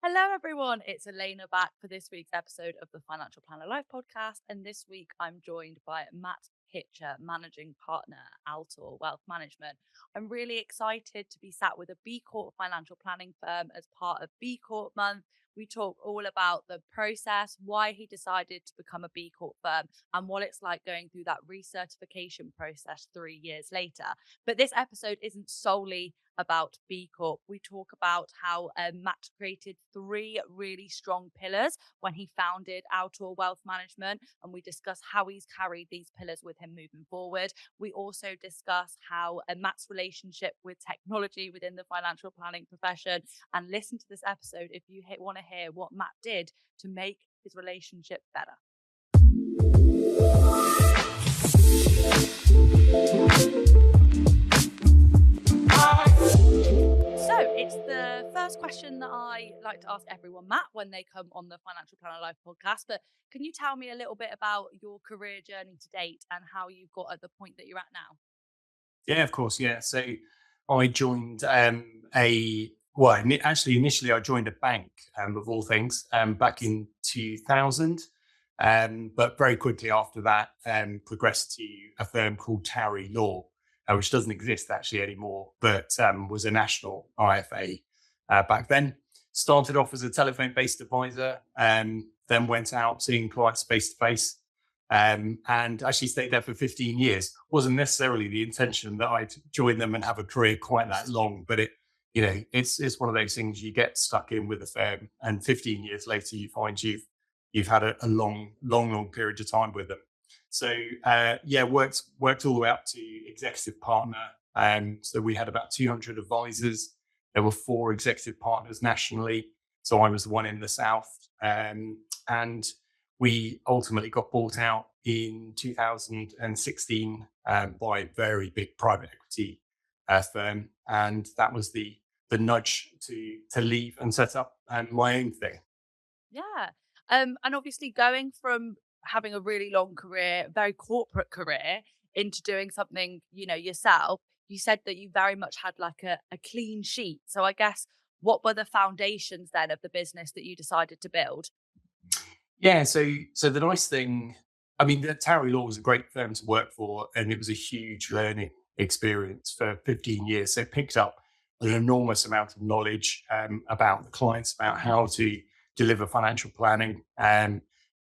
Hello, everyone. It's Elena back for this week's episode of the Financial Planner Live podcast. And this week I'm joined by Matt Hitcher, Managing Partner, Altor Wealth Management. I'm really excited to be sat with a B Corp financial planning firm as part of B Corp month. We talk all about the process, why he decided to become a B Corp firm, and what it's like going through that recertification process 3 years later. But this episode isn't solely about B Corp. We talk about how Matt created three really strong pillars when he founded Altor Wealth Management, and we discuss how he's carried these pillars with him moving forward. We also discuss how Matt's relationship with technology within the financial planning profession, and listen to this episode if you want to hear what Matt did to make his relationship better. So it's the first question that I like to ask everyone, Matt, when they come on the Financial Planner Live podcast. But can you tell me a little bit about your career journey to date and how you've got at the point that you're at now? Yeah, of course. Yeah. So I joined initially I joined a bank, of all things, back in 2000. But very quickly after that, progressed to a firm called Towery Law, which doesn't exist actually anymore, but was a national IFA back then. Started off as a telephone-based advisor, then went out seeing clients face to face, and actually stayed there for 15 years. Wasn't necessarily the intention that I'd join them and have a career quite that long, but it's one of those things you get stuck in with a firm, and 15 years later you find you've had a long period of time with them. So worked all the way up to executive partner. So we had about 200 advisors. There were 4 executive partners nationally. So I was the one in the south, and we ultimately got bought out in 2016 by a very big private equity firm, and that was the nudge to leave and set up my own thing. Yeah. And obviously going from having a really long career, very corporate career, into doing something, yourself, you said that you very much had like a clean sheet. So I guess what were the foundations then of the business that you decided to build? Yeah, so the nice thing, I mean, the Towery Law was a great firm to work for, and it was a huge learning experience for 15 years. So it picked up an enormous amount of knowledge about the clients, about how to deliver financial planning.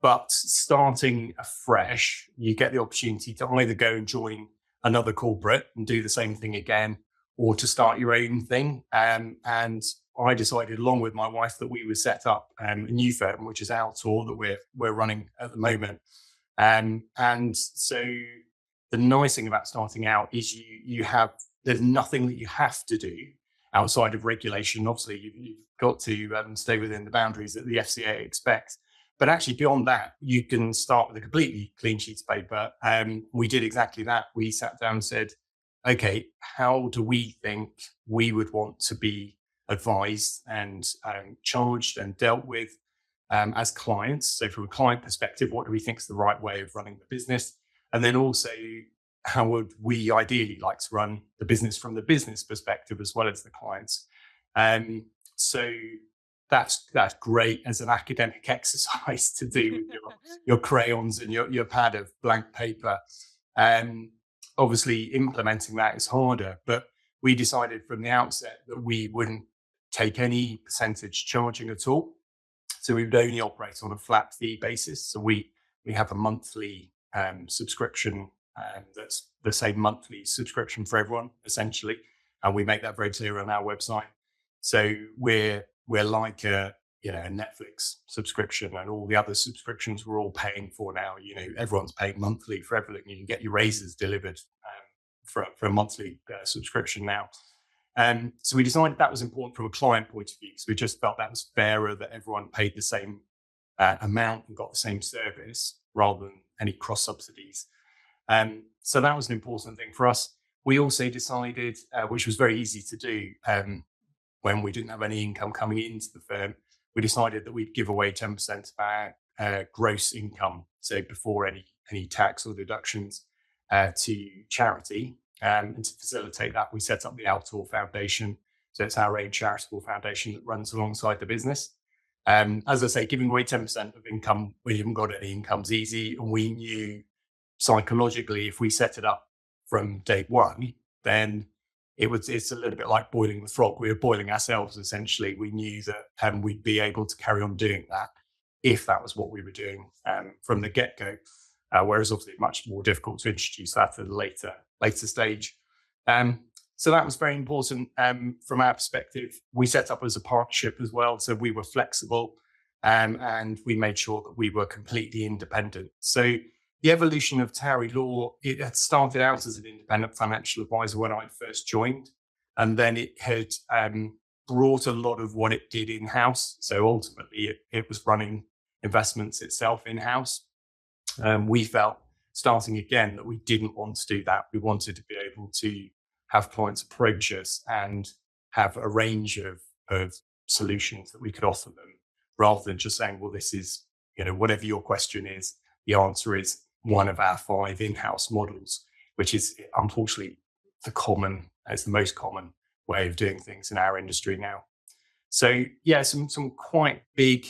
But starting afresh, you get the opportunity to either go and join another corporate and do the same thing again, or to start your own thing. And I decided, along with my wife, that we would set up a new firm, which is Altor, that we're running at the moment. And so the nice thing about starting out is there's nothing that you have to do outside of regulation. Obviously, you've got to stay within the boundaries that the FCA expects. But actually, beyond that, you can start with a completely clean sheet of paper. We did exactly that. We sat down and said, okay, how do we think we would want to be advised and charged and dealt with as clients? So from a client perspective, what do we think is the right way of running the business? And then also, how would we ideally like to run the business from the business perspective as well as the clients? So that's great as an academic exercise to do with your crayons and your pad of blank paper. Obviously, implementing that is harder, but we decided from the outset that we wouldn't take any percentage charging at all. So we would only operate on a flat fee basis. So we have a monthly subscription that's the same monthly subscription for everyone, essentially. And we make that very clear on our website. So we're like a Netflix subscription, and all the other subscriptions we're all paying for now. Everyone's paying monthly for everything. You can get your razors delivered for a monthly subscription now. So we decided that was important from a client point of view, because we just felt that was fairer, that everyone paid the same amount and got the same service rather than any cross subsidies. So that was an important thing for us. We also decided, which was very easy to do when we didn't have any income coming into the firm, we decided that we'd give away 10% of our gross income, so before any tax or deductions, to charity. And to facilitate that, we set up the Altor Foundation. So it's our own charitable foundation that runs alongside the business. As I say, giving away 10% of income when you haven't got any income is easy. And we knew psychologically, if we set it up from day one, then it's a little bit like boiling the frog. We were boiling ourselves essentially. We knew that we'd be able to carry on doing that if that was what we were doing from the get-go. Whereas obviously much more difficult to introduce that at a later stage. So that was very important from our perspective. We set up as a partnership as well, so we were flexible and we made sure that we were completely independent. So the evolution of Towery Law, it had started out as an independent financial advisor when I first joined, and then it had brought a lot of what it did in-house. So ultimately, it was running investments itself in-house. We felt, starting again, that we didn't want to do that. We wanted to be able to have clients approach us and have a range of solutions that we could offer them, rather than just saying, well, this is, whatever your question is, the answer is one of our 5 in-house models, which is unfortunately the most common way of doing things in our industry now. So yeah, some quite big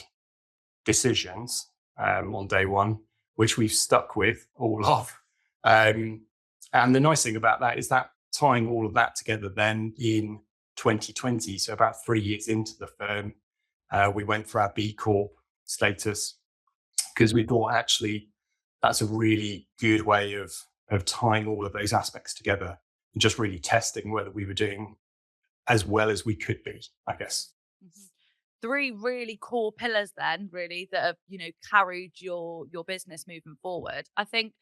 decisions on day one, which we've stuck with all of. And the nice thing about that is that tying all of that together then in 2020, so about 3 years into the firm, we went for our BCorp status, because we thought actually that's a really good way of tying all of those aspects together and just really testing whether we were doing as well as we could be, I guess. Mm-hmm. 3 really core pillars then, really, that have, carried your business moving forward. I think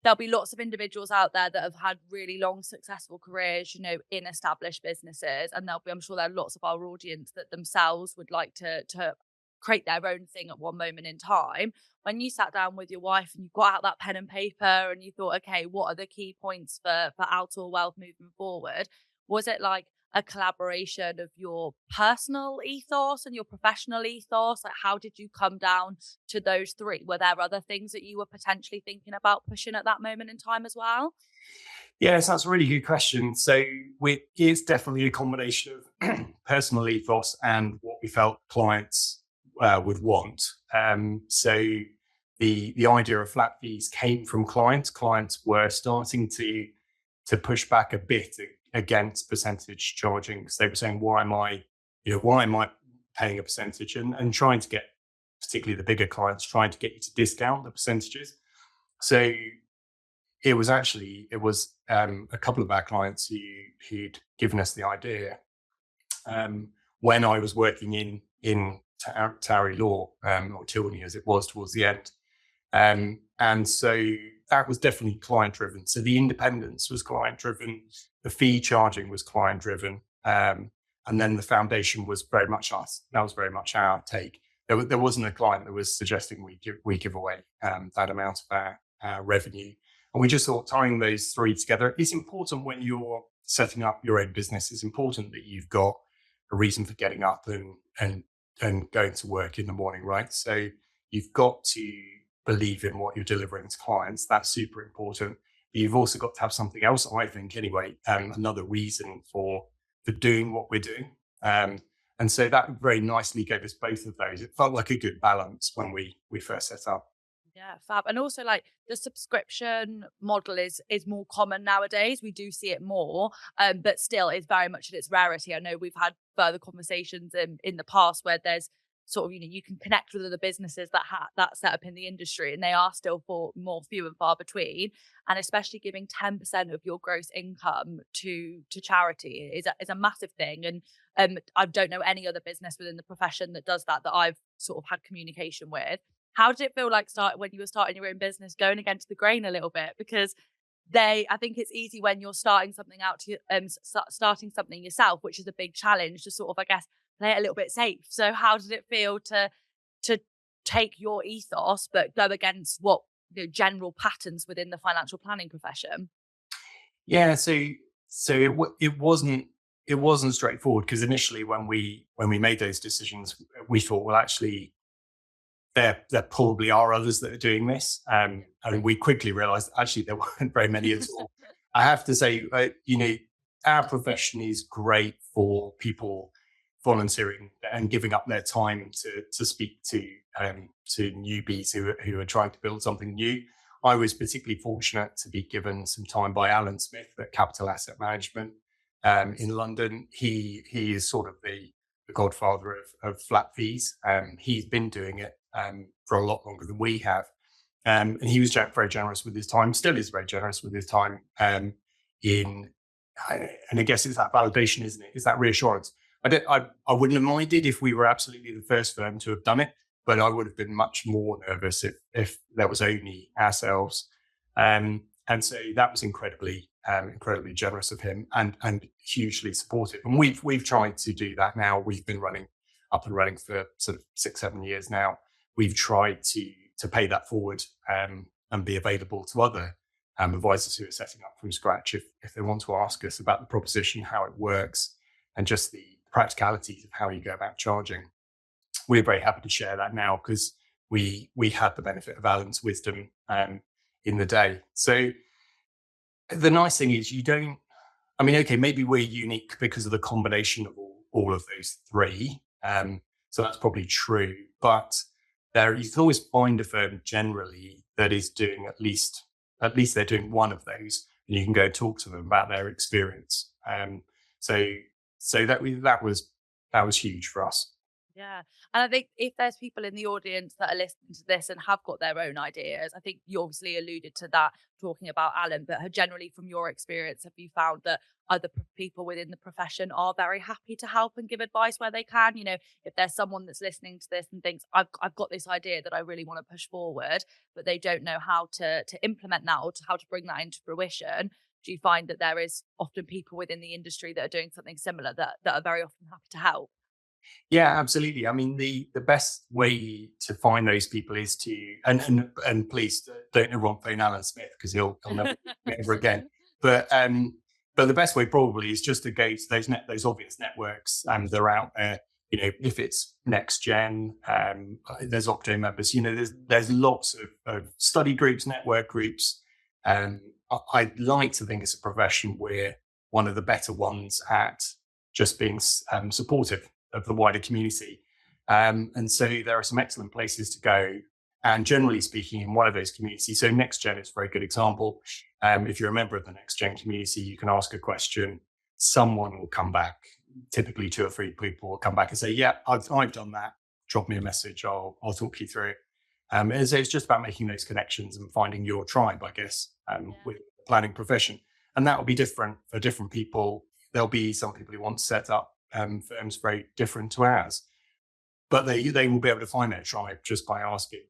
there'll be lots of individuals out there that have had really long, successful careers, in established businesses. And I'm sure there are lots of our audience that themselves would like to create their own thing at one moment in time. When you sat down with your wife and you got out that pen and paper and you thought, okay, what are the key points for Altor Wealth moving forward? Was it like a collaboration of your personal ethos and your professional ethos? Like, how did you come down to those 3? Were there other things that you were potentially thinking about pushing at that moment in time as well? Yes, that's a really good question. So it's definitely a combination of personal ethos and what we felt clients would want. So the idea of flat fees came from clients. Clients were starting to push back a bit against percentage charging, because they were saying, why am I paying a percentage, and trying to get, particularly the bigger clients, trying to get you to discount the percentages. So it was a couple of our clients who'd given us the idea when I was working in Towery Law, or Tilney as it was towards the end. And so that was definitely client driven. So the independence was client driven, the fee charging was client driven, and then the foundation was very much us. That was very much our take. There wasn't a client that was suggesting we give away that amount of our revenue. And we just thought tying those 3 together is important when you're setting up your own business. It's important that you've got a reason for getting up and going to work in the morning, right? So you've got to believe in what you're delivering to clients. That's super important. But you've also got to have something else, I think, anyway, another reason for doing what we're doing. And so that very nicely gave us both of those. It felt like a good balance when we first set up. Yeah, fab. And also, like, the subscription model is more common nowadays. We do see it more, but still is very much in its rarity. I know we've had further conversations in the past where there's sort of, you can connect with other businesses that that set up in the industry, and they are still more few and far between. And especially giving 10% of your gross income to charity is a massive thing. And I don't know any other business within the profession that does that I've sort of had communication with. How did it feel like when you were starting your own business, going against the grain a little bit? Because I think it's easy when you're starting something starting something yourself, which is a big challenge, to sort of, I guess, play it a little bit safe. So how did it feel to take your ethos but go against what general patterns within the financial planning profession? Yeah, so it wasn't straightforward, because initially when we made those decisions, we thought, well, actually, there probably are others that are doing this, and we quickly realised actually there weren't very many at all. I have to say, our profession is great for people volunteering and giving up their time to speak to newbies who are trying to build something new. I was particularly fortunate to be given some time by Alan Smith at Capital Asset Management in London. He is sort of the godfather of flat fees. He's been doing it for a lot longer than we have. And he was very generous with his time, still is very generous with his time in, and I guess it's that validation, isn't it? It's that reassurance. I wouldn't have minded if we were absolutely the first firm to have done it, but I would have been much more nervous if there was only ourselves. And so that was incredibly generous of him and hugely supportive. And we've tried to do that now. We've been up and running for sort of 6-7 years now. We've tried to pay that forward and be available to other advisors who are setting up from scratch if they want to ask us about the proposition, how it works, and just the practicalities of how you go about charging. We're very happy to share that now because we had the benefit of Alan's wisdom in the day. So the nice thing is okay, maybe we're unique because of the combination of all of those three. So that's probably true, but you can always find a firm generally that is doing at least they're doing one of those, and you can go talk to them about their experience. So that was huge for us. Yeah. And I think if there's people in the audience that are listening to this and have got their own ideas, I think you obviously alluded to that talking about Alan, but generally from your experience, have you found that other people within the profession are very happy to help and give advice where they can? You know, if there's someone that's listening to this and thinks, I've got this idea that I really want to push forward, but they don't know how to implement that or how to bring that into fruition. Do you find that there is often people within the industry that are doing something similar that are very often happy to help? Yeah, absolutely. I mean, the best way to find those people is to and please don't everyone phone Alan Smith because he'll never ever again. But the best way probably is just to go to those obvious networks that are out there. You know, if it's Next Gen, there's Octo members. You know, there's lots of study groups, network groups. I'd like to think it's a profession we're one of the better ones at just being supportive of the wider community. And so there are some excellent places to go. And generally speaking, in one of those communities, so Next Gen is a very good example. If you're a member of the Next Gen community, you can ask a question. Someone will come back, typically 2 or 3 people will come back and say, yeah, I've done that. Drop me a message. I'll talk you through it. And so it's just about making those connections and finding your tribe, I guess, with the planning profession. And that will be different for different people. There'll be some people who want to set up firms very different to ours, but they will be able to find their tribe just by asking.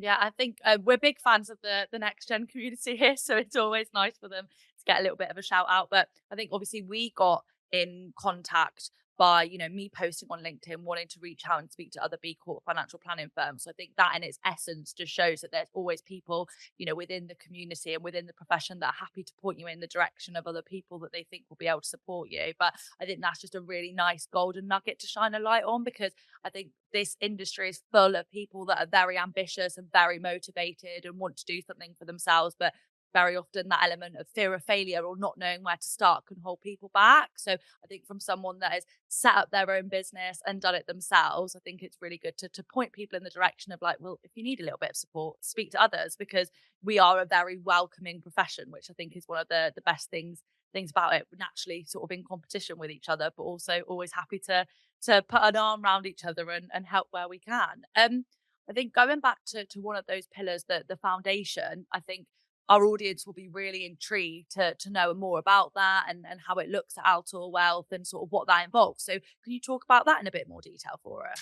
Yeah, I think we're big fans of the Next Gen community here, so it's always nice for them to get a little bit of a shout out. But I think obviously we got in contact by, you know, me posting on LinkedIn, wanting to reach out and speak to other BCorp financial planning firms. So I think that in its essence just shows that there's always people, you know, within the community and within the profession that are happy to point you in the direction of other people that they think will be able to support you. But I think that's just a really nice golden nugget to shine a light on, because I think this industry is full of people that are very ambitious and very motivated and want to do something for themselves, but very often that element of fear of failure or not knowing where to start can hold people back. So I think from someone that has set up their own business and done it themselves, I think it's really good to point people in the direction of like, well, if you need a little bit of support, speak to others, because we are a very welcoming profession, which I think is one of the best things about it. We're naturally sort of in competition with each other, but also always happy to put an arm around each other and help where we can. I think going back to one of those pillars, the foundation, I think our audience will be really intrigued to know more about that and how it looks at Altor Wealth and sort of what that involves. So can you talk about that in a bit more detail for us?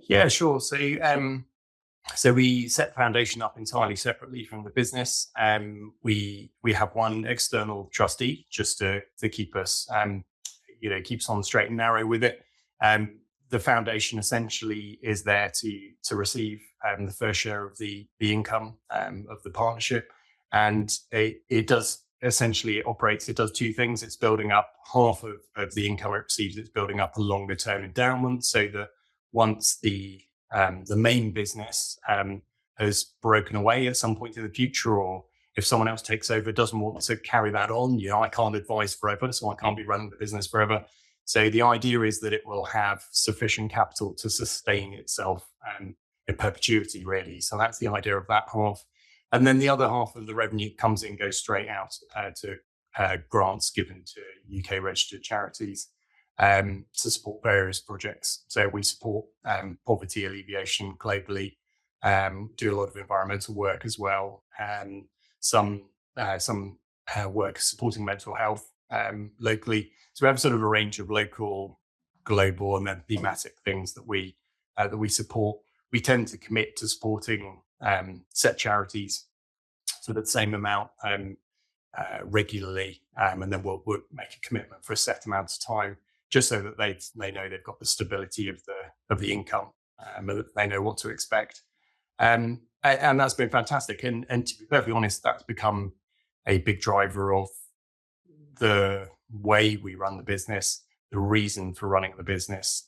Yeah, sure. So we set the foundation up entirely separately from the business. We have one external trustee just to keep us, keeps on the straight and narrow with it. The foundation essentially is there to receive the first share of the income of the partnership, and it does essentially it does 2 things. It's building up half of the income it receives. It's building up a longer term endowment so that once the main business has broken away at some point in the future, or if someone else takes over, doesn't want to carry that on, I can't advise forever, so I can't be running the business forever. So the idea is that it will have sufficient capital to sustain itself in perpetuity, really. So that's the idea of that half. And then the other half of the revenue comes in, goes straight out to grants given to UK registered charities to support various projects. So we support poverty alleviation globally, do a lot of environmental work as well, some work supporting mental health locally. So we have sort of a range of local, global, and then thematic things that we support. We tend to commit to supporting set charities for the same amount regularly, and then we'll make a commitment for a set amount of time, just so that they know they've got the stability of the income, and that they know what to expect. And that's been fantastic. And to be perfectly honest, that's become a big driver of the way we run the business, the reason for running the business,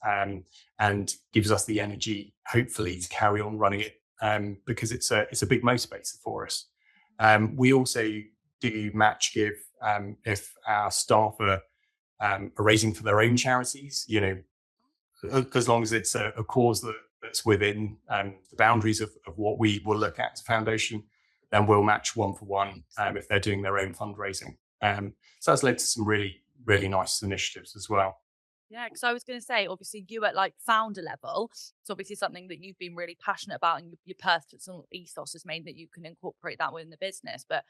and gives us the energy, hopefully, to carry on running it, because it's a big motivator for us. We also do match give if our staff are raising for their own charities, as long as it's a cause that's within the boundaries of what we will look at as a foundation, then we'll match 1-for-1 if they're doing their own fundraising. So that's led to some really, really nice initiatives as well. Yeah, because I was going to say, obviously, you at like founder level, it's obviously something that you've been really passionate about, and your personal ethos has made that you can incorporate that within the business. But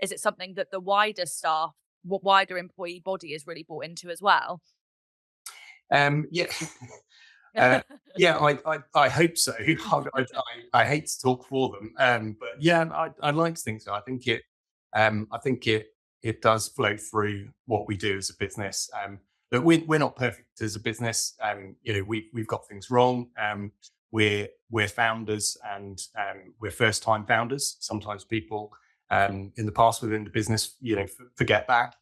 is it something that the wider staff, wider employee body is really bought into as well? Yeah. Yeah, I hope so. I hate to talk for them, but yeah, I like to think so. I think it does flow through what we do as a business. But we're not perfect as a business. We've got things wrong. We're founders, and we're first time founders. Sometimes people in the past within the business, forget that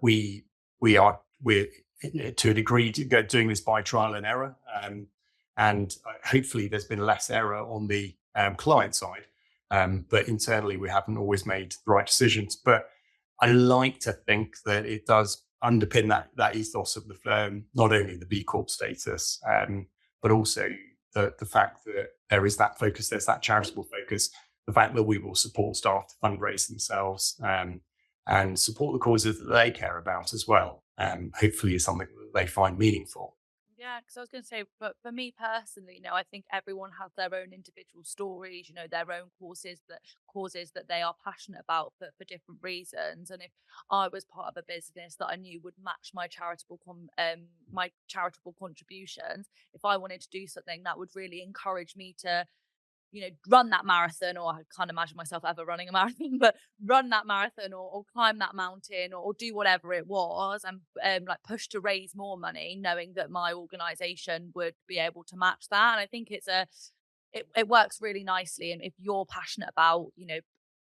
we're to a degree doing this by trial and error, and hopefully there's been less error on the client side, but internally we haven't always made the right decisions. But I like to think that it does underpin that ethos of the firm, not only the BCorp status, but also the fact that there is that focus, there's that charitable focus, the fact that we will support staff to fundraise themselves, and support the causes that they care about as well. Hopefully is something that they find meaningful. Yeah, because I was going to say, but for me personally, I think everyone has their own individual stories, their own causes that they are passionate about for different reasons. And if I was part of a business that I knew would match my my charitable contributions, if I wanted to do something that would really encourage me to run that marathon, or I can't imagine myself ever running a marathon, but run that marathon, or climb that mountain, or do whatever it was, and like push to raise more money, knowing that my organization would be able to match that. And I think it works really nicely. And if you're passionate about,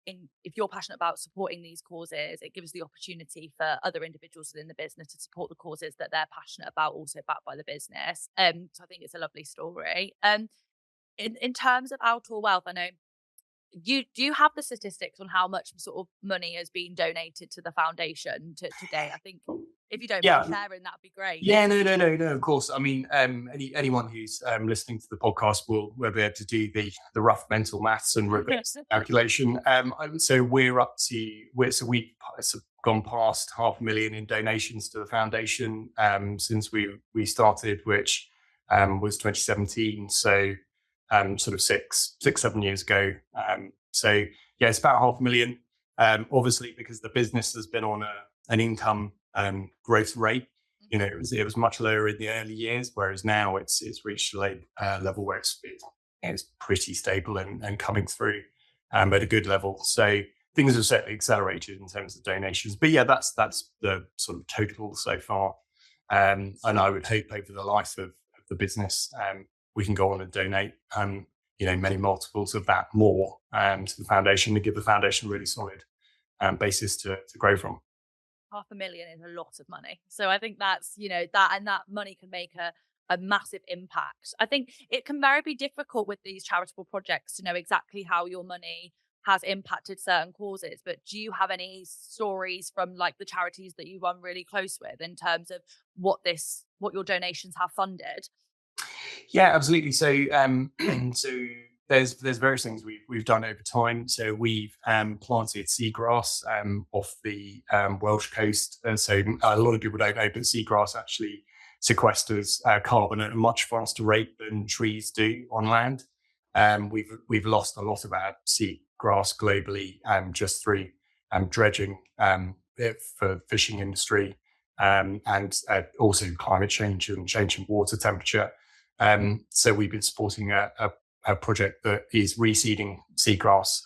if you're passionate about supporting these causes, it gives the opportunity for other individuals within the business to support the causes that they're passionate about, also backed by the business. So I think it's a lovely story. In terms of Altor Wealth, I know you have the statistics on how much sort of money has been donated to the foundation to date. I think if you don't mind Yeah. sharing, that'd be great. Yeah, no. Of course. I mean, anyone who's listening to the podcast will be able to do the rough mental maths and reverse calculation. So we're up to we've gone past 500,000 in donations to the foundation since we started, which was 2017. So sort of 7 years ago. So yeah, it's about 500,000. Obviously, because the business has been on an income growth rate. It was much lower in the early years, whereas now it's reached a level where it's pretty stable and coming through at a good level. So things have certainly accelerated in terms of donations. But yeah, that's the sort of total so far. And I would hope over the life of the business, we can go on and donate, many multiples of that more to the foundation, to give the foundation a really solid basis to grow from. 500,000 is a lot of money. So I think that's, that money can make a massive impact. I think it can very be difficult with these charitable projects to know exactly how has impacted certain causes. But do you have any stories from like the charities that you run really close with in terms of what your donations have funded? Yeah, absolutely. So, so there's various things we've done over time. So we've planted seagrass off the Welsh coast. So a lot of people don't know, but seagrass actually sequesters carbon at a much faster rate than trees do on land. We've lost a lot of our seagrass globally just through dredging for the fishing industry, and also climate change and change in water temperature. So we've been supporting a project that is reseeding seagrass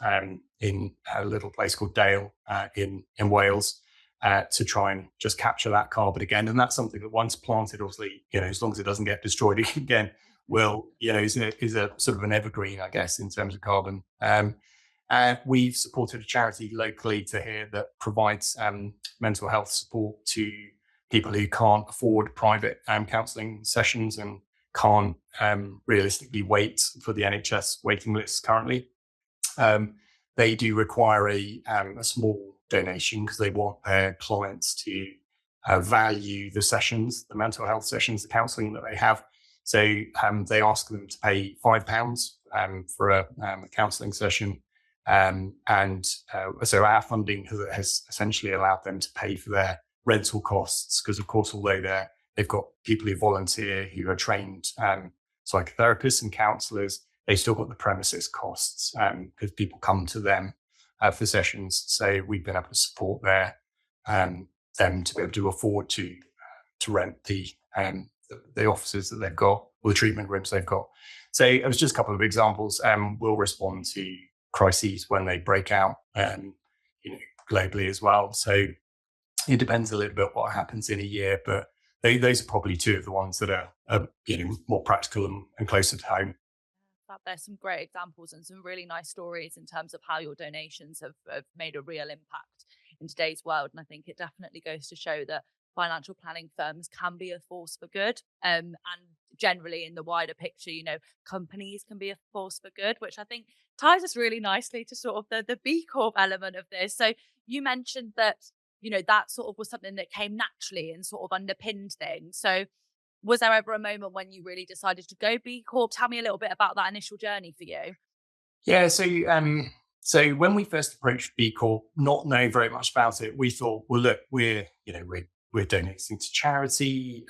in a little place called Dale in Wales to try and just capture that carbon again. And that's something that once planted, obviously, as long as it doesn't get destroyed again, will, is a sort of an evergreen, I guess, in terms of carbon. We've supported a charity locally to here that provides mental health support to people who can't afford private counselling sessions and can't realistically wait for the NHS waiting lists currently. They do require a small donation because they want their clients to value the sessions, the mental health sessions, the counselling that they have. So they ask them to pay £5 for a counselling session. So our funding has essentially allowed them to pay for their rental costs because, of course, although they've got people who volunteer who are trained psychotherapists and counsellors, they still got the premises costs because people come to them for sessions. So we've been able to support them to be able to afford to rent the offices that they've got or the treatment rooms they've got. So it was just a couple of examples. We'll respond to crises when they break out, globally as well. So it depends a little bit what happens in a year, but those are probably two of the ones that are more practical and closer to home. There's some great examples and some really nice stories in terms of how your donations have made a real impact in today's world. And I think it definitely goes to show that financial planning firms can be a force for good. And generally in the wider picture, companies can be a force for good, which I think ties us really nicely to sort of the B Corp element of this. So you mentioned that, that sort of was something that came naturally and sort of underpinned things. So was there ever a moment when you really decided to go B Corp? Tell me a little bit about that initial journey for you. Yeah, so when we first approached B Corp, not knowing very much about it, we thought, well, look, we're donating to charity.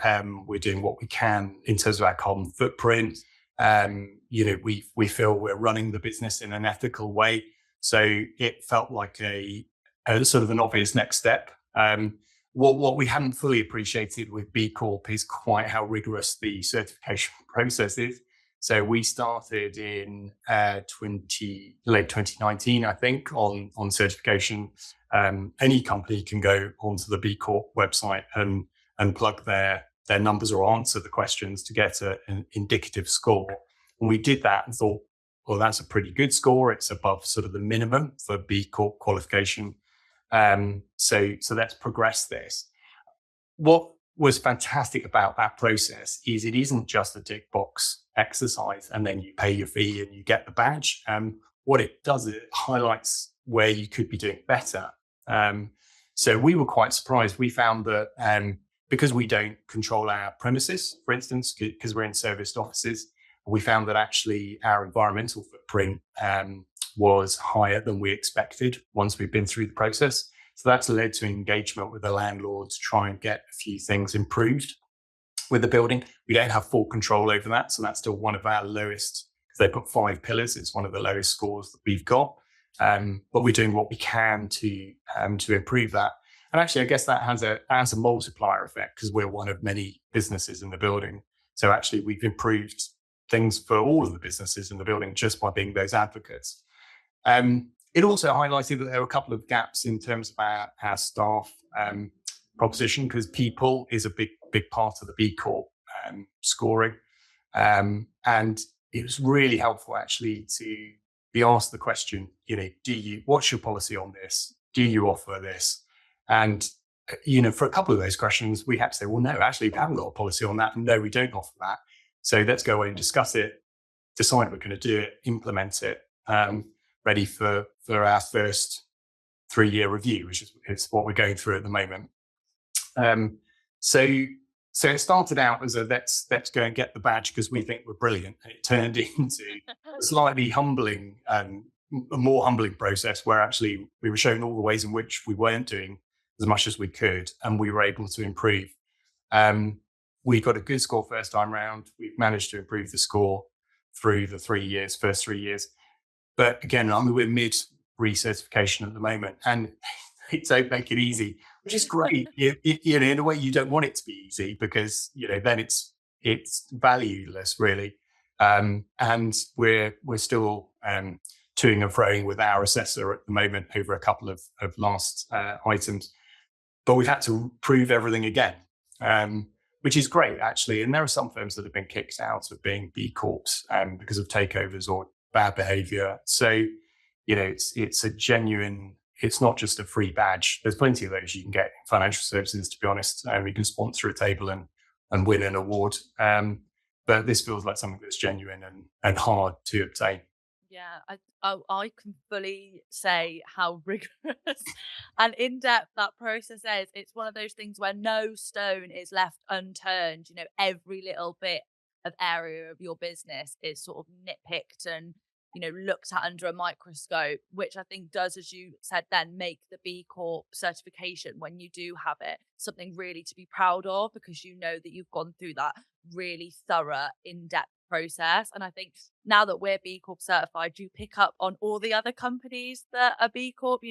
We're doing what we can in terms of our carbon footprint. We feel we're running the business in an ethical way. So it felt like a sort of an obvious next step. What we hadn't fully appreciated with B Corp is quite how rigorous the certification process is. So we started in late 2019, I think, on certification. Any company can go onto the B Corp website and plug their numbers or answer the questions to get an indicative score. And we did that and thought, well, that's a pretty good score. It's above sort of the minimum for B Corp qualification. So let's progress this. What was fantastic about that process is it isn't just a tick box exercise and then you pay your fee and you get the badge. What it does is it highlights where you could be doing better. So we were quite surprised. We found that because we don't control our premises, for instance, because we're in serviced offices, we found that actually our environmental footprint was higher than we expected once we've been through the process. So that's led to engagement with the landlord to try and get a few things improved with the building. We don't have full control over that. So that's still one of our lowest, because they put 5 pillars. It's one of the lowest scores that we've got. But we're doing what we can to improve that. And actually, I guess that has a multiplier effect because we're one of many businesses in the building. So actually, we've improved things for all of the businesses in the building just by being those advocates. It also highlighted that there were a couple of gaps in terms of our staff proposition, because people is a big part of the B Corp scoring. And it was really helpful actually to be asked the question, what's your policy on this? Do you offer this? And, for a couple of those questions, we had to say, well, no, actually, we haven't got a policy on that. No, we don't offer that. So let's go away and discuss it, decide we're going to do it, implement it. ready for our first 3-year review, which is what we're going through at the moment. Um, so so it started out as a let's go and get the badge because we think we're brilliant. And it turned into a slightly humbling a more humbling process where actually we were shown all the ways in which we weren't doing as much as we could, and we were able to improve. Um, we got a good score first time round. We've managed to improve the score through the first 3 years. But again, I mean, we're mid recertification at the moment, and they don't make it easy, which is great. In a way, you don't want it to be easy because then it's valueless, really. And we're still toing and froing with our assessor at the moment over a couple of last items, but we've had to prove everything again, which is great actually. And there are some firms that have been kicked out of being B Corps because of takeovers or bad behaviour. So it's a genuine. It's not just a free badge. There's plenty of those you can get in financial services, to be honest. You can sponsor a table and win an award. But this feels like something that's genuine and hard to obtain. Yeah, I can fully say how rigorous and in depth that process is. It's one of those things where no stone is left unturned. Every little bit of area of your business is sort of nitpicked and looked at under a microscope, which I think does, as you said, then make the B Corp certification, when you do have it, something really to be proud of, because that you've gone through that really thorough, in-depth process. And I think now that we're B Corp certified, you pick up on all the other companies that are B Corp.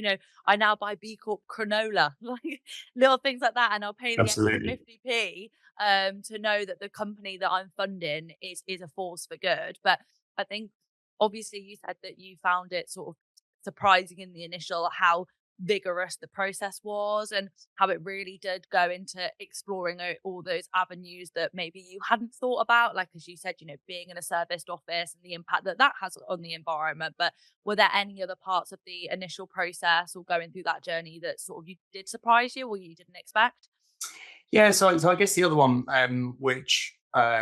I now buy B Corp granola, like little things like that, and I'll pay the extra Absolutely. 50p to know that the company that I'm funding is a force for good. But I think obviously you said that you found it sort of surprising in the initial how vigorous the process was, and how it really did go into exploring all those avenues that maybe you hadn't thought about, like as you said, being in a serviced office and the impact that that has on the environment. But were there any other parts of the initial process or going through that journey that sort of you did surprise you or you didn't expect? Yeah. So I guess the other one, which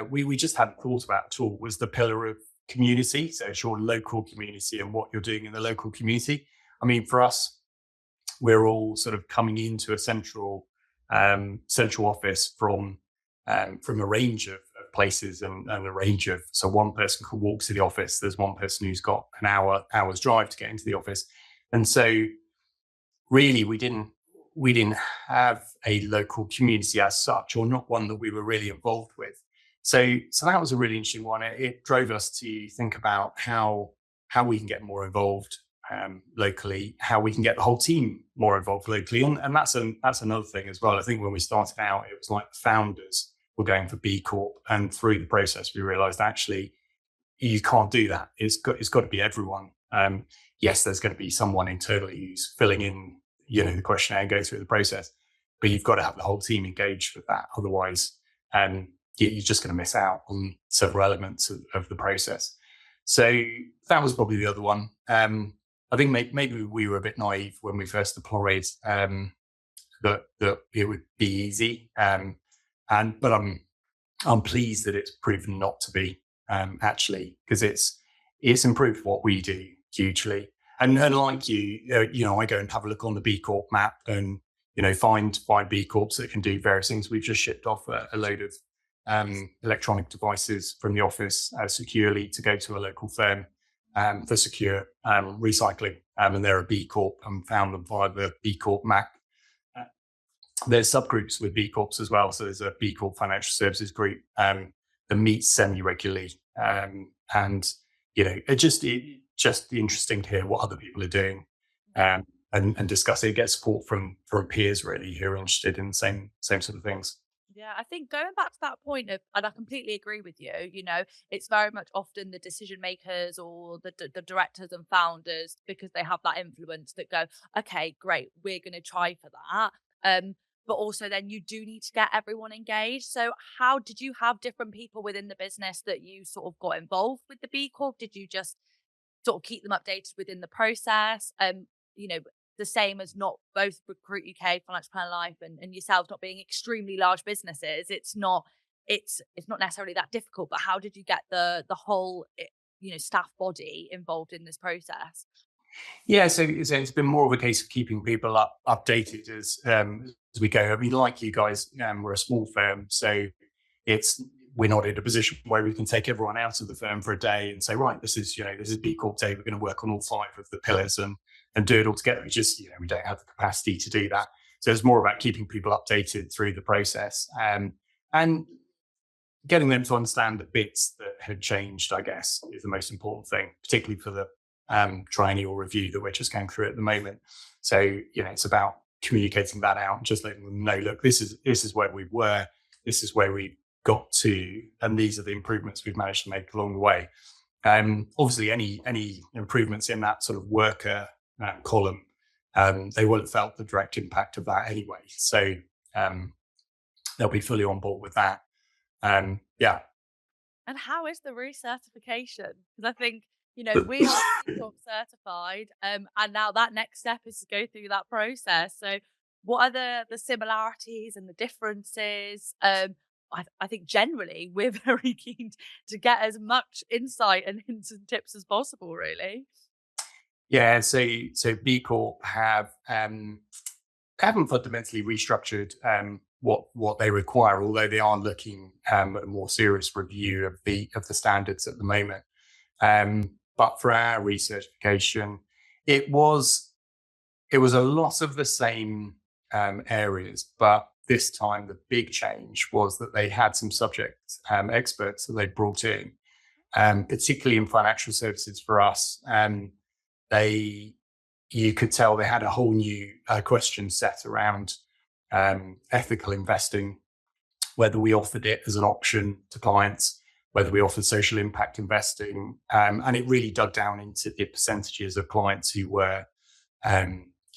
we just hadn't thought about at all, was the pillar of community. So it's your local community and what you're doing in the local community. I mean, for us, we're all sort of coming into a central office from a range of places and a range of. So one person can walk to the office. There's one person who's got an hour's drive to get into the office, and so really we didn't have a local community as such, or not one that we were really involved with. So that was a really interesting one. It drove us to think about how we can get more involved locally, how we can get the whole team more involved locally, and that's another thing as well. I think when we started out, it was like the founders were going for B Corp, and through the process, we realised actually you can't do that. It's got to be everyone. Yes, there's going to be someone internally who's filling in, the questionnaire and go through the process, but you've got to have the whole team engaged with that. Otherwise, you're just going to miss out on several elements of the process. So that was probably the other one. I think maybe we were a bit naive when we first deployed that it would be easy, but I'm pleased that it's proven not to be actually, because it's improved what we do hugely. And like I go and have a look on the B Corp map and find B Corps that can do various things. We've just shipped off a load of electronic devices from the office securely to go to a local firm for secure recycling, and they're a B Corp, and found them via the B Corp map. There's subgroups with B Corps as well. So there's a B Corp financial services group that meets semi-regularly, and it's just interesting to hear what other people are doing, and discuss it. Get support from peers really who are interested in the same sort of things. Yeah, I think going back to that point of, and I completely agree with you, it's very much often the decision makers or the directors and founders, because they have that influence, that go, okay, great, we're going to try for that. But also then you do need to get everyone engaged. So how did you have different people within the business that you sort of got involved with the B Corp? Did you just sort of keep them updated within the process? You know, the same as not both Recruit UK, Financial Planner Life, and yourselves not being extremely large businesses. It's not necessarily that difficult. But how did you get the whole staff body involved in this process? Yeah, so it's been more of a case of keeping people updated as we go. I mean, like you guys, we're a small firm, so it's we're not in a position where we can take everyone out of the firm for a day and say, right, this is B Corp Day. We're going to work on all 5 of the pillars and do it all together. We just we don't have the capacity to do that. So it's more about keeping people updated through the process, and getting them to understand the bits that had changed, I guess, is the most important thing, particularly for the triennial review that we're just going through at the moment. So, it's about communicating that out and just letting them know, look, this is where we were, this is where we got to, and these are the improvements we've managed to make along the way. Obviously, any improvements in that sort of worker column, they will have felt the direct impact of that anyway. So they'll be fully on board with that. Yeah. And how is the recertification? Because I think, we are B Corp certified, and now that next step is to go through that process. So, what are the similarities and the differences? I think generally we're very keen to get as much insight and hints and tips as possible, really. Yeah, so B Corp haven't fundamentally restructured what they require, although they are looking at a more serious review of the standards at the moment. But for our recertification, it was a lot of the same areas, but this time the big change was that they had some subject experts that they brought in, particularly in financial services for us. You could tell they had a whole new question set around ethical investing, whether we offered it as an option to clients, whether we offered social impact investing, and it really dug down into the percentages of clients who were,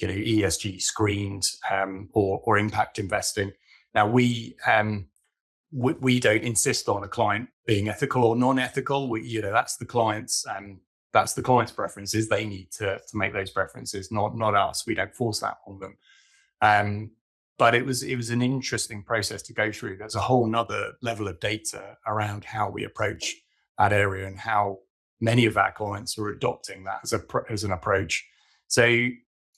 ESG screened or impact investing. Now we don't insist on a client being ethical or non-ethical. That's the client's preferences. They need to make those preferences, not us. We don't force that on them. But it was an interesting process to go through. There's a whole nother level of data around how we approach that area and how many of our clients are adopting that as an approach. So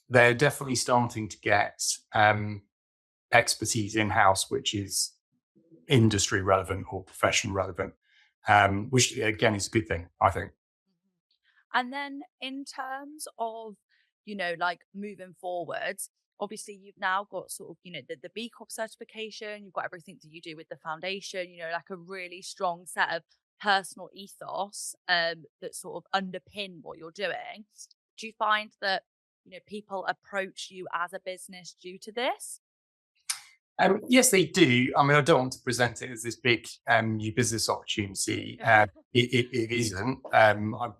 they're definitely starting to get expertise in-house, which is industry relevant or profession relevant, which again is a good thing, I think. And then in terms of, like moving forwards, obviously you've now got sort of, the B Corp certification, you've got everything that you do with the foundation, like a really strong set of personal ethos that sort of underpin what you're doing. Do you find that, people approach you as a business due to this? Yes, they do. I mean, I don't want to present it as this big new business opportunity. It isn't.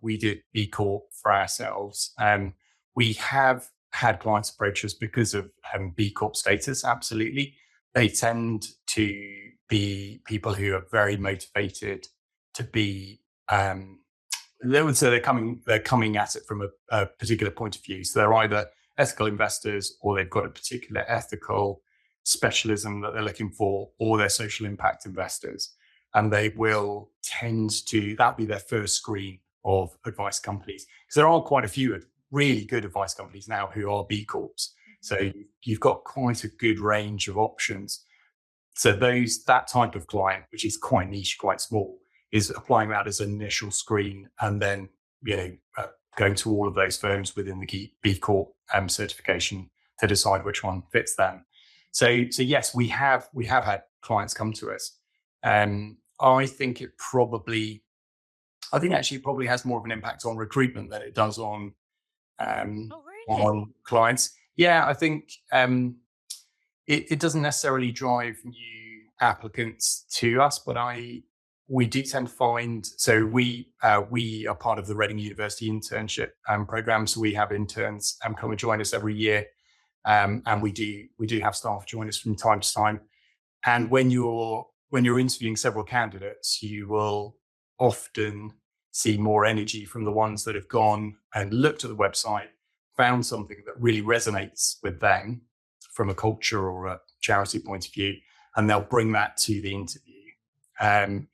We did B Corp for ourselves. We have had clients approach us because of B Corp status. Absolutely, they tend to be people who are very motivated to be. They would say they're coming at it from a particular point of view. So they're either ethical investors or they've got a particular ethical specialism that they're looking for, or they're social impact investors. And they will tend to, that'll be their first screen of advice companies. Because there are quite a few really good advice companies now who are B Corps. So you've got quite a good range of options. So that type of client, which is quite niche, quite small, is applying that as an initial screen and then, going to all of those firms within the B Corp certification to decide which one fits them. So yes, we have had clients come to us. I think actually it probably has more of an impact on recruitment than it does on Oh, really? on clients. Yeah, I think it doesn't necessarily drive new applicants to us, but we do tend to find, so we are part of the Reading University internship program. So we have interns come and join us every year. And we do have staff join us from time to time. And when you're interviewing several candidates, you will often see more energy from the ones that have gone and looked at the website, found something that really resonates with them from a culture or a charity point of view, and they'll bring that to the interview.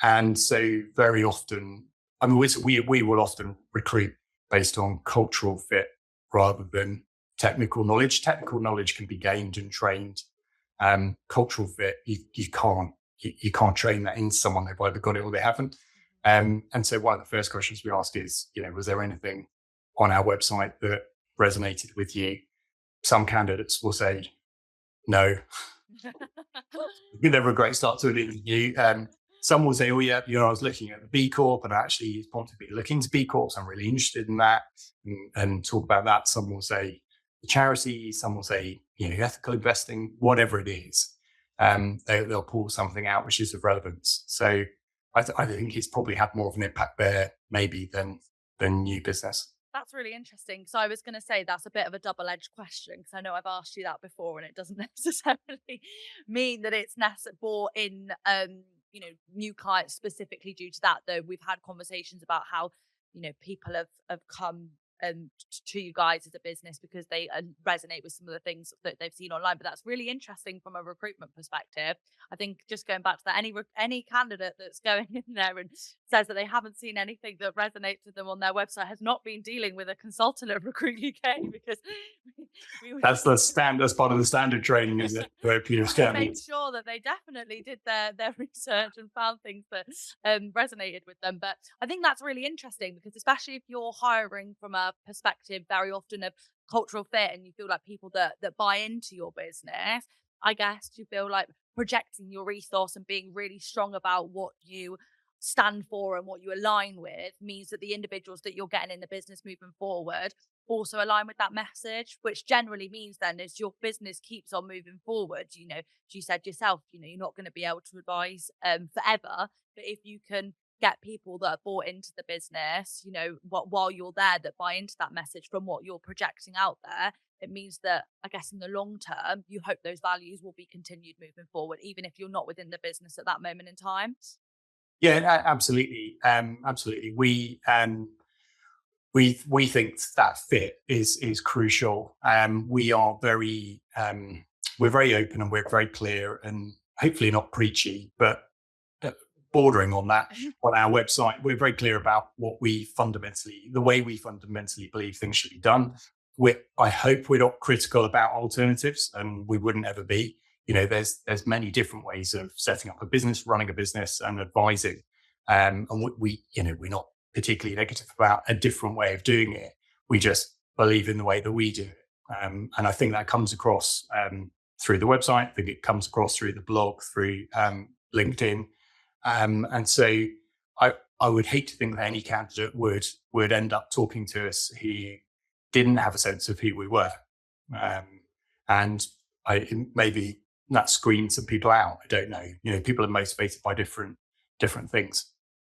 And so very often, I mean, we will often recruit based on cultural fit rather than technical knowledge. Technical knowledge can be gained and trained. Cultural fit, you can't train that into someone. They've either got it or they haven't. And so one of the first questions we ask is, was there anything on our website that resonated with you? Some candidates will say no. Never a great start to an interview. Some will say, oh yeah, I was looking at the B Corp and actually it's to be looking to B Corps. I'm really interested in that and talk about that. Some will say the charity, some will say, ethical investing, whatever it is. They'll pull something out which is of relevance. So I think it's probably had more of an impact there maybe than new business. That's really interesting. So I was going to say that's a bit of a double-edged question, because I know I've asked you that before, and it doesn't necessarily mean that it's brought in, new clients specifically due to that. Though we've had conversations about how, people have come to you guys as a business because they resonate with some of the things that they've seen online. But that's really interesting from a recruitment perspective. I think just going back to that, any candidate that's going in there and says that they haven't seen anything that resonates with them on their website has not been dealing with a consultant at Recruit UK, because that's the standard. That's part of the standard training, is it? Make sure that they definitely did their research and found things that resonated with them. But I think that's really interesting, because especially if you're hiring from a perspective very often of cultural fit, and you feel like people that buy into your business, I guess you feel like projecting your ethos and being really strong about what you stand for and what you align with means that the individuals that you're getting in the business moving forward also align with that message, which generally means then as your business keeps on moving forward, as you said yourself, you're not going to be able to advise forever. But if you can get people that are bought into the business, while you're there, that buy into that message from what you're projecting out there, it means that, I guess, in the long term, you hope those values will be continued moving forward, even if you're not within the business at that moment in time. Yeah, absolutely. Absolutely. We think that fit is crucial. We are we're very open and we're very clear and hopefully not preachy, but bordering on that on our website. We're very clear about the way we fundamentally believe things should be done. I hope we're not critical about alternatives, and we wouldn't ever be. There's many different ways of setting up a business, running a business, and advising. And we're not particularly negative about a different way of doing it. We just believe in the way that we do it. And I think that comes across through the website. I think it comes across through the blog, through LinkedIn. And so I would hate to think that any candidate would end up talking to us who didn't have a sense of who we were. And maybe that screened some people out. I don't know. People are motivated by different things.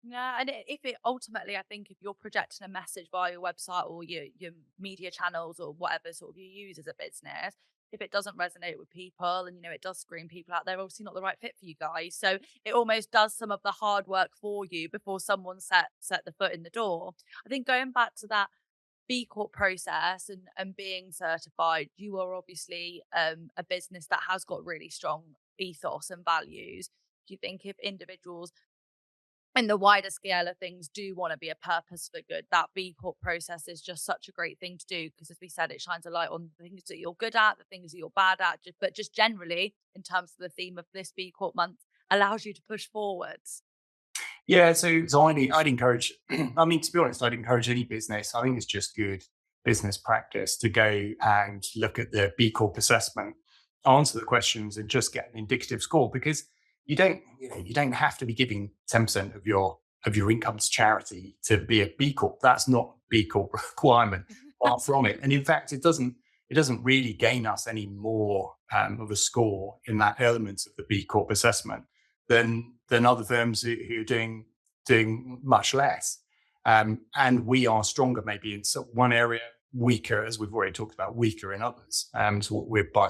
Yeah, and if it ultimately, I think if you're projecting a message via your website or your media channels or whatever sort of you use as a business, if it doesn't resonate with people and it does screen people out, they're obviously not the right fit for you guys. So it almost does some of the hard work for you before someone set the foot in the door. I think going back to that B Corp process and being certified, you are obviously a business that has got really strong ethos and values. Do you think if individuals in the wider scale of things do want to be a purpose for good, that B Corp process is just such a great thing to do? Because as we said, it shines a light on the things that you're good at, the things that you're bad at, but just generally in terms of the theme of this B Corp month, allows you to push forwards. Yeah, so I'd encourage, I mean, to be honest, I'd encourage any business. I think it's just good business practice to go and look at the B Corp assessment, answer the questions and just get an indicative score, because you don't have to be giving 10% of your income to charity to be a B Corp. That's not B Corp requirement far from it. And in fact, it doesn't really gain us any more of a score in that element of the B Corp assessment than other firms who are doing much less. And we are stronger maybe in one area, weaker, as we've already talked about, weaker in others. So we're by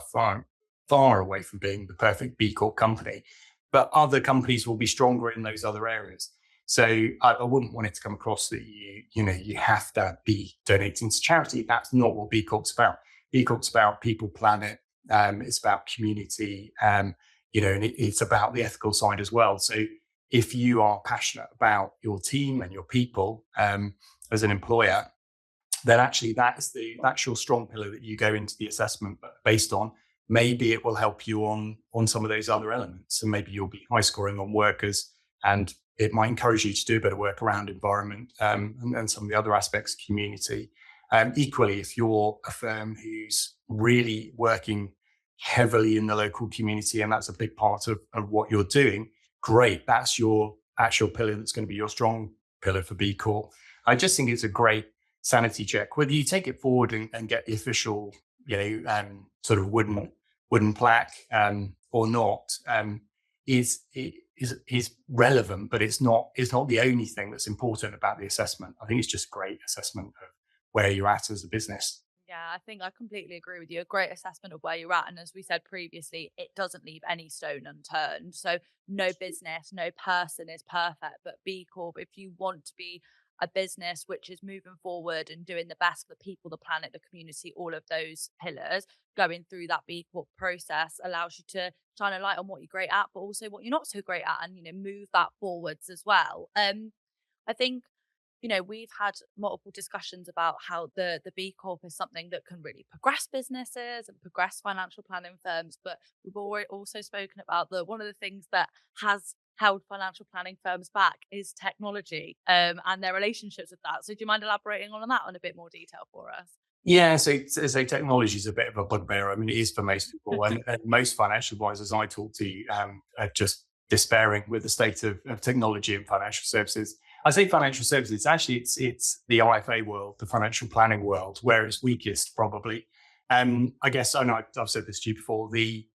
far away from being the perfect B Corp company. But other companies will be stronger in those other areas. So I wouldn't want it to come across that you have to be donating to charity. That's not what B Corp's about. B Corp's about people, planet. It's about community. And it's about the ethical side as well. So if you are passionate about your team and your people as an employer, then actually that's your strong pillar that you go into the assessment based on. Maybe it will help you on some of those other elements, and maybe you'll be high scoring on workers, and it might encourage you to do a bit of work around environment, and some of the other aspects of community. Equally, if you're a firm who's really working heavily in the local community and that's a big part of what you're doing, great. That's your actual pillar that's going to be your strong pillar for B Corp. I just think it's a great sanity check. Whether you take it forward and get the official, sort of wooden plaque or not, is relevant, but it's not the only thing that's important about the assessment. I think it's just a great assessment of where you're at as a business. Yeah, I think I completely agree with you. A great assessment of where you're at. And as we said previously, it doesn't leave any stone unturned. So no business, no person is perfect. But B Corp, if you want to be a business which is moving forward and doing the best for the people, the planet, the community, all of those pillars, going through that B Corp process allows you to shine a light on what you're great at, but also what you're not so great at, and move that forwards as well. I think we've had multiple discussions about how the B Corp is something that can really progress businesses and progress financial planning firms. But we've already also spoken about one of the things that has held financial planning firms back is technology, and their relationships with that. So do you mind elaborating on that in a bit more detail for us? Yeah, so technology is a bit of a bugbear. I mean, it is for most people, and most financial advisors I talk to are just despairing with the state of technology and financial services. I say financial services. Actually, it's the IFA world, the financial planning world, where it's weakest probably. I guess I know I've said this to you before. The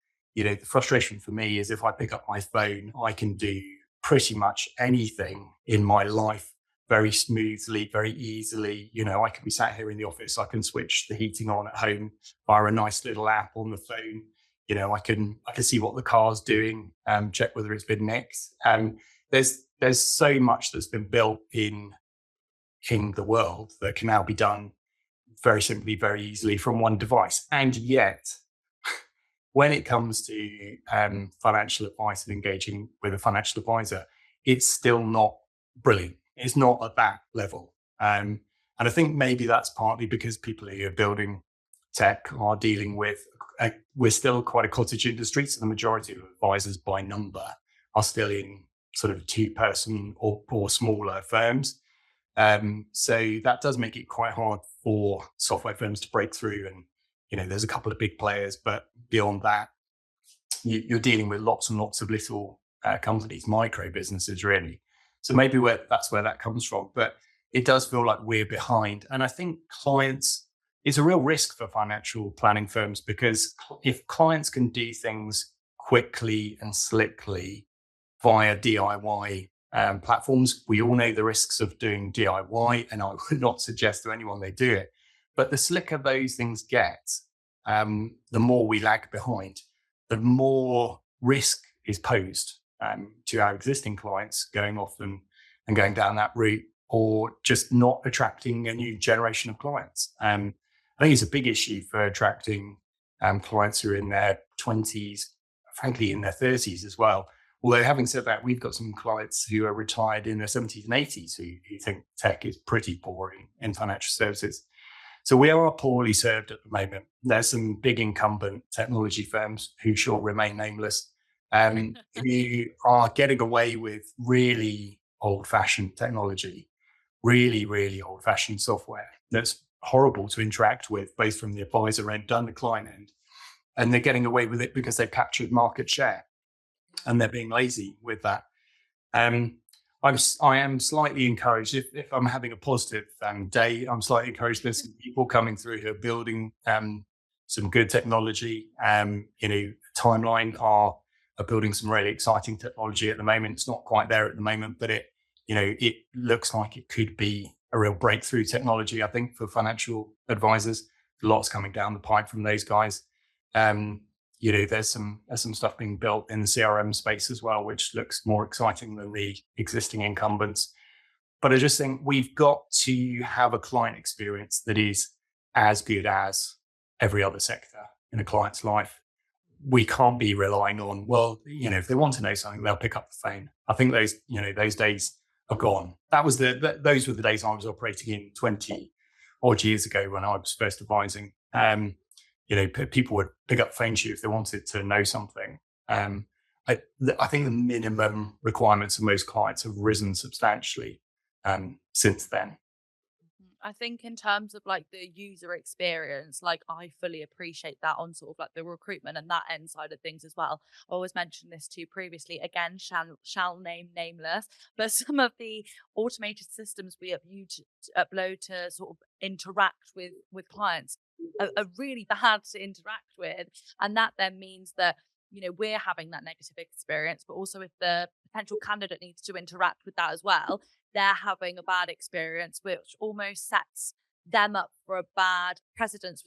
frustration for me is if I pick up my phone, I can do pretty much anything in my life very smoothly, very easily. I can be sat here in the office. I can switch the heating on at home via a nice little app on the phone. I can see what the car's doing, check whether it's been nicked. There's so much that's been built in the world that can now be done very simply, very easily from one device. And yet, when it comes to financial advice and engaging with a financial advisor, it's still not brilliant. It's not at that level. And I think maybe that's partly because people who are building tech are dealing with, we're still quite a cottage industry. So the majority of advisors by number are still in sort of 2-person or smaller firms. So that does make it quite hard for software firms to break through. And, there's a couple of big players, but beyond that, you're dealing with lots and lots of little companies, micro businesses, really. So maybe that's where that comes from. But it does feel like we're behind. And I think it's a real risk for financial planning firms, because if clients can do things quickly and slickly via DIY platforms, we all know the risks of doing DIY, and I would not suggest to anyone they do it. But the slicker those things get, the more we lag behind, the more risk is posed to our existing clients going off and going down that route, or just not attracting a new generation of clients. I think it's a big issue for attracting clients who are in their 20s, frankly, in their 30s as well. Although having said that, we've got some clients who are retired in their 70s and 80s who think tech is pretty poor in financial services. So we are poorly served at the moment. There's some big incumbent technology firms who shall remain nameless, who are getting away with really old-fashioned technology, really, really old-fashioned software that's horrible to interact with, both from the advisor end and the client end. And they're getting away with it because they've captured market share, and they're being lazy with that. I am slightly encouraged, if I'm having a positive day, I'm slightly encouraged there's some people coming through who are building some good technology. Timeline are building some really exciting technology at the moment. It's not quite there at the moment, but it looks like it could be a real breakthrough technology, I think, for financial advisors. Lots coming down the pipe from those guys. There's some stuff being built in the CRM space as well, which looks more exciting than the existing incumbents. But I just think we've got to have a client experience that is as good as every other sector in a client's life. We can't be relying on, if they want to know something, they'll pick up the phone. I think those days are gone. Those were the days I was operating in odd years ago when I was first advising. People would pick up the phone to you if they wanted to know something. Um, I think the minimum requirements of most clients have risen substantially since then. I think in terms of like the user experience, like I fully appreciate that on sort of like the recruitment and that end side of things as well. I always mentioned this too previously. Again, shall name nameless, but some of the automated systems we upload to sort of interact with clients are really bad to interact with, and that then means that we're having that negative experience, but also if the potential candidate needs to interact with that as well, they're having a bad experience, which almost sets them up for a bad precedence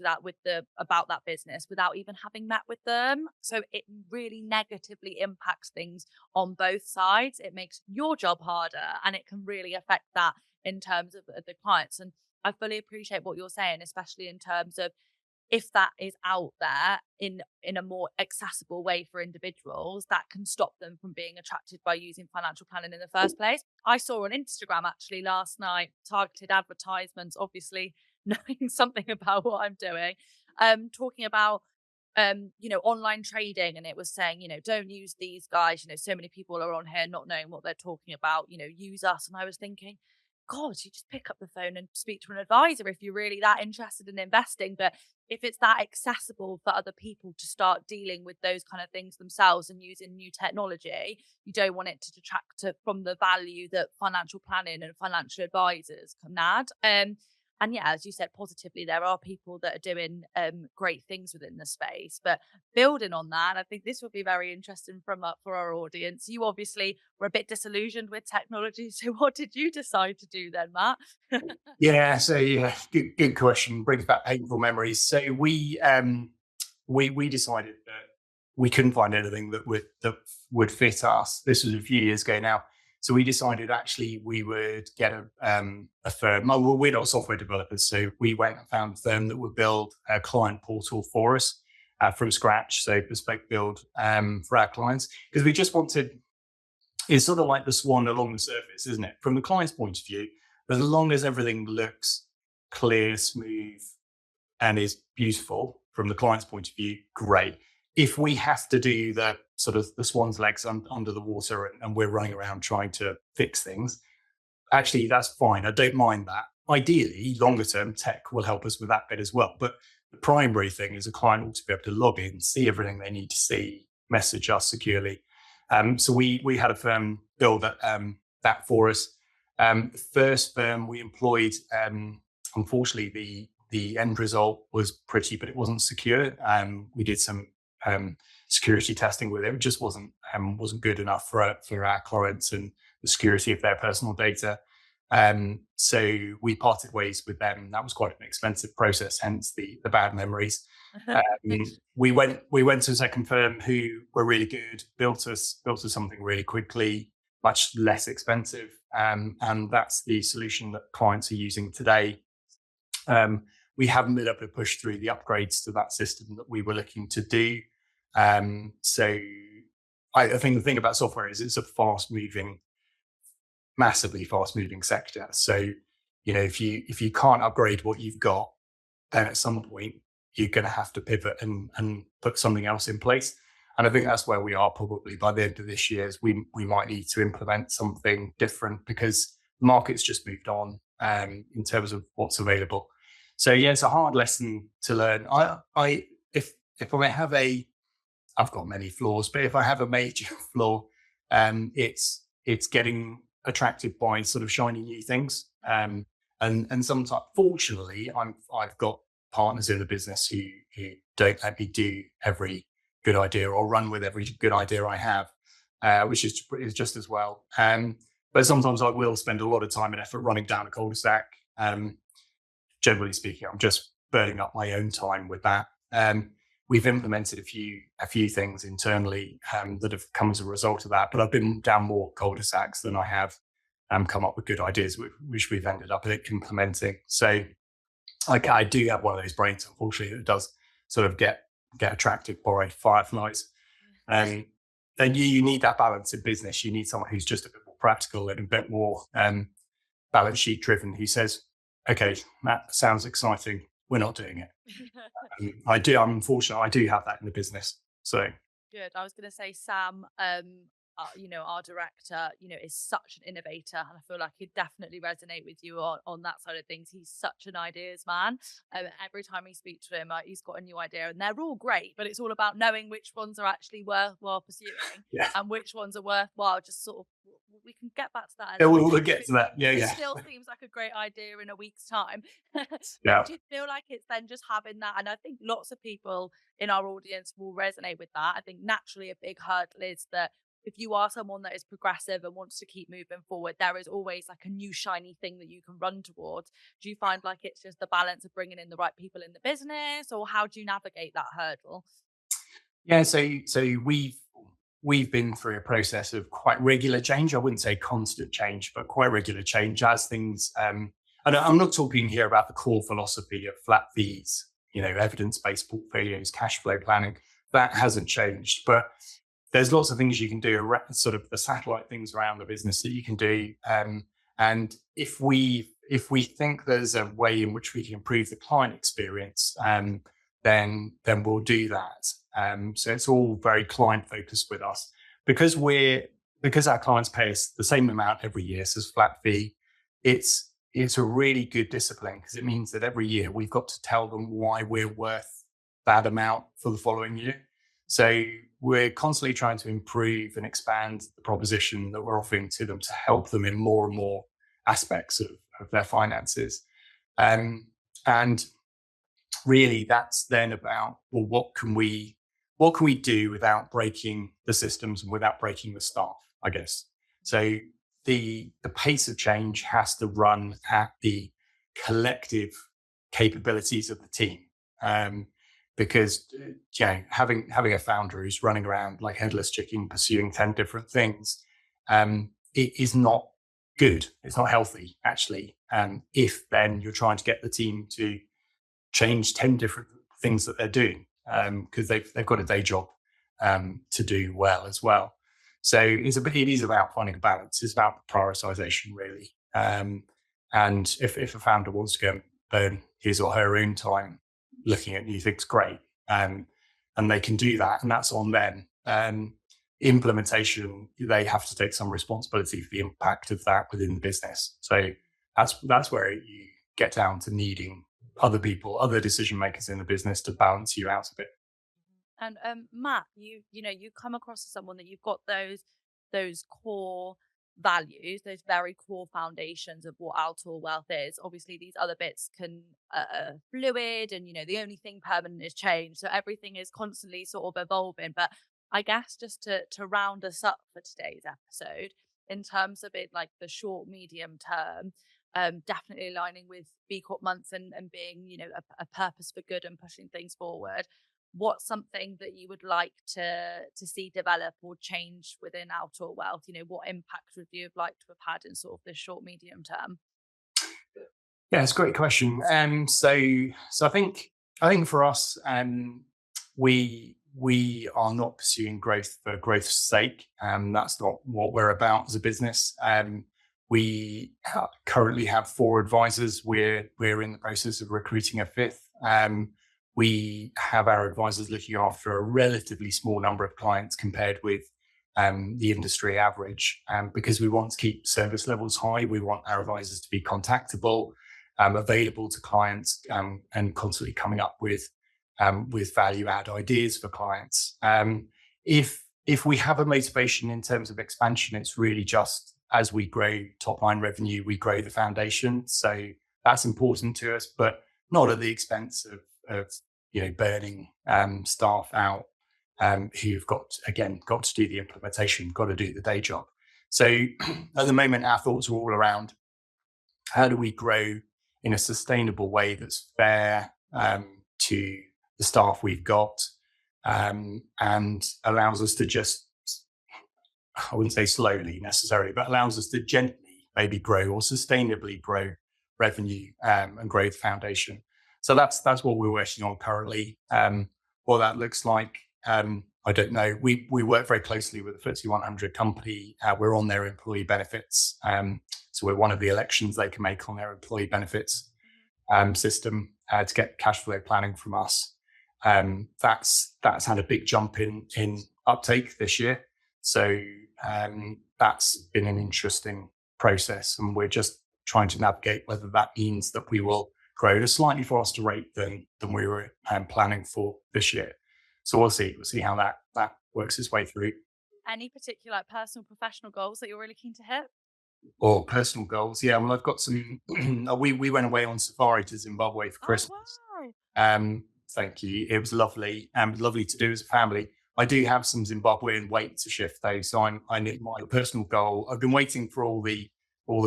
about that business without even having met with them. So it really negatively impacts things on both sides. It makes your job harder, and it can really affect that in terms of the clients. And I fully appreciate what you're saying, especially in terms of if that is out there in a more accessible way for individuals, that can stop them from being attracted by using financial planning in the first place. I saw on Instagram actually last night targeted advertisements, obviously knowing something about what I'm doing, talking about online trading, and it was saying, don't use these guys, so many people are on here not knowing what they're talking about, use us. And I was thinking, God, you just pick up the phone and speak to an advisor if you're really that interested in investing. But if it's that accessible for other people to start dealing with those kind of things themselves and using new technology, you don't want it to from the value that financial planning and financial advisors can add. And yeah, as you said, positively, there are people that are doing great things within the space. But building on that, I think this would be very interesting for our audience. You obviously were a bit disillusioned with technology. So what did you decide to do then, Matt? Yeah, so yeah, good question. Brings back painful memories. So we decided that we couldn't find anything that would fit us. This was a few years ago now. So we decided actually we would get a firm. Well, we're not software developers, so we went and found a firm that would build a client portal for us from scratch. So bespoke build for our clients, because we just wanted. It's sort of like the swan along the surface, isn't it? From the client's point of view, as long as everything looks clear, smooth, and is beautiful from the client's point of view, great. If we have to do the sort of the swan's legs under the water and we're running around trying to fix things, actually, that's fine. I don't mind that. Ideally, longer term, tech will help us with that bit as well. But the primary thing is a client ought to be able to log in, see everything they need to see, message us securely. So we had a firm build that for us. The first firm we employed, unfortunately, the end result was pretty, but it wasn't secure. We did some security testing with it. It just wasn't good enough for our clients and the security of their personal data. So we parted ways with them. That was quite an expensive process, hence the bad memories. We went to a second firm who were really good, built us something really quickly, much less expensive, and that's the solution that clients are using today. We haven't been able to push through the upgrades to that system that we were looking to do. So I think the thing about software is it's a massively fast moving sector. So, if you can't upgrade what you've got, then at some point you're going to have to pivot and put something else in place. And I think that's where we are probably by the end of this year. Is we might need to implement something different because the market's just moved on in terms of what's available. So yeah, it's a hard lesson to learn. If I have I've got many flaws, but if I have a major flaw, it's getting attracted by sort of shiny new things. And sometimes, fortunately, I've got partners in the business who don't let me do every good idea or run with every good idea I have, which is just as well. But sometimes I will spend a lot of time and effort running down a cul-de-sac. Generally speaking, I'm just burning up my own time with that. We've implemented a few things internally that have come as a result of that, but I've been down more cul-de-sacs than I have come up with good ideas, which we've ended up implementing. So I do have one of those brains, unfortunately, that does sort of get attracted by fireflies. And then you need that balance in business. You need someone who's just a bit more practical and a bit more balance sheet driven, who says, okay, that sounds exciting. We're not doing it. I do. I'm unfortunate. I do have that in the business. So Good. I was going to say Sam, our director, is such an innovator, and I feel like he'd definitely resonate with you on that side of things. He's such an ideas man. Every time we speak to him, he's got a new idea, and they're all great. But it's all about knowing which ones are actually worthwhile pursuing, yeah, and which ones are worthwhile. Just sort of, we can get back to that yeah, another we'll day. get to that. Yeah, It yeah, still seems like a great idea in a week's time. But yeah. do you feel like it's then just having that? And I think lots of people in our audience will resonate with that. I think naturally a big hurdle is that if you are someone that is progressive and wants to keep moving forward, there is always like a new shiny thing that you can run towards. Do you find like it's just the balance of bringing in the right people in the business, or how do you navigate that hurdle? Yeah, so we've been through a process of quite regular change. I wouldn't say constant change, but quite regular change as things. And I'm not talking here about the core philosophy of flat fees, evidence-based portfolios, cash flow planning. That hasn't changed, but there's lots of things you can do, sort of the satellite things around the business that you can do. And if we think there's a way in which we can improve the client experience, then we'll do that. So it's all very client focused with us because our clients pay us the same amount every year, so it's flat fee. It's a really good discipline because it means that every year we've got to tell them why we're worth that amount for the following year. So we're constantly trying to improve and expand the proposition that we're offering to them to help them in more and more aspects of their finances. And really that's then about, well, what can we do without breaking the systems and without breaking the staff, I guess. So the pace of change has to run at the collective capabilities of the team. Because having a founder who's running around like headless chicken pursuing 10 different things, it is not good. It's not healthy, actually. If then you're trying to get the team to change 10 different things that they're doing, because they've got a day job to do well as well. So it is about finding a balance. It's about prioritization, really. And if a founder wants to go and burn his or her own time looking at new things, great. And they can do that, and that's on them. Implementation, they have to take some responsibility for the impact of that within the business. So that's where you get down to needing other people, other decision makers in the business to balance you out a bit. And Matt, you come across as someone that you've got those core values, those very core foundations of what Altor Wealth is. Obviously, these other bits can fluid, and the only thing permanent is change. So everything is constantly sort of evolving. But I guess just to round us up for today's episode, in terms of it like the short, medium term, definitely aligning with BCorp months and being, a purpose for good and pushing things forward. What's something that you would like to see develop or change within Outdoor Wealth? What impact would you have liked to have had in sort of this short, medium term? Yeah, it's a great question. So I think for us, we are not pursuing growth for growth's sake. That's not what we're about as a business. We currently have 4 advisors. We're in the process of recruiting a 5th. We have our advisors looking after a relatively small number of clients compared with the industry average. Because we want to keep service levels high, we want our advisors to be contactable, available to clients, and constantly coming up with value add ideas for clients. If we have a motivation in terms of expansion, it's really just as we grow top line revenue, we grow the foundation. So that's important to us, but not at the expense of burning staff out, who've got to do the implementation, got to do the day job. So at the moment, our thoughts are all around how do we grow in a sustainable way that's fair to the staff we've got, and allows us to just, I wouldn't say slowly necessarily, but allows us to gently maybe grow or sustainably grow revenue, and grow the foundation. So that's what we're working on currently. What that looks like, I don't know. We work very closely with the FTSE 100 company. We're on their employee benefits. So we're one of the elections they can make on their employee benefits. system to get cash flow planning from us. That's had a big jump in uptake this year. So that's been an interesting process, and we're just trying to navigate whether that means that we will grow at a slightly faster rate than we were planning for this year. So we'll see how that works its way through. Any particular personal, professional goals that you're really keen to hit? Or personal goals, yeah. Well, I've got some. We went away on safari to Zimbabwe for Christmas. Wow. Thank you. It was lovely and lovely to do as a family. I do have some Zimbabwean weight to shift though, so I need my personal goal. I've been waiting for all the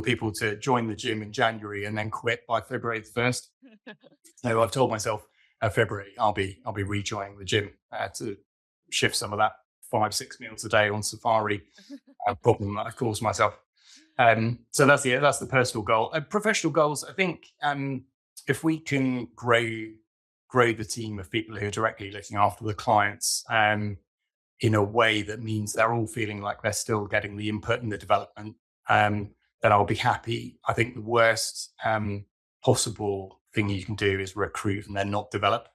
people to join the gym in January and then quit by February the 1st. So I've told myself February I'll be rejoining the gym to shift some of that 5-6 meals a day on safari problem that I've caused myself. So that's the personal goal. Professional goals, I think, if we can grow the team of people who are directly looking after the clients in a way that means they're all feeling like they're still getting the input and the development, then I'll be happy. I think the worst possible thing you can do is recruit and then not develop.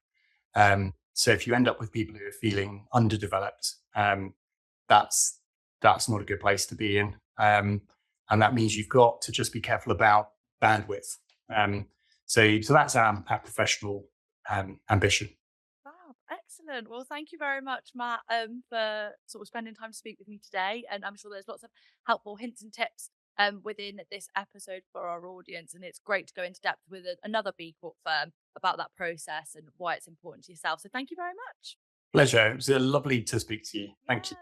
So if you end up with people who are feeling underdeveloped, that's not a good place to be in. And that means you've got to just be careful about bandwidth. So that's our professional ambition. Wow, excellent. Well, thank you very much, Matt, for sort of spending time to speak with me today. And I'm sure there's lots of helpful hints and tips within this episode for our audience. And it's great to go into depth with another BCorp firm about that process and why it's important to yourself. So thank you very much. Pleasure. It was lovely to speak to you. Thank you.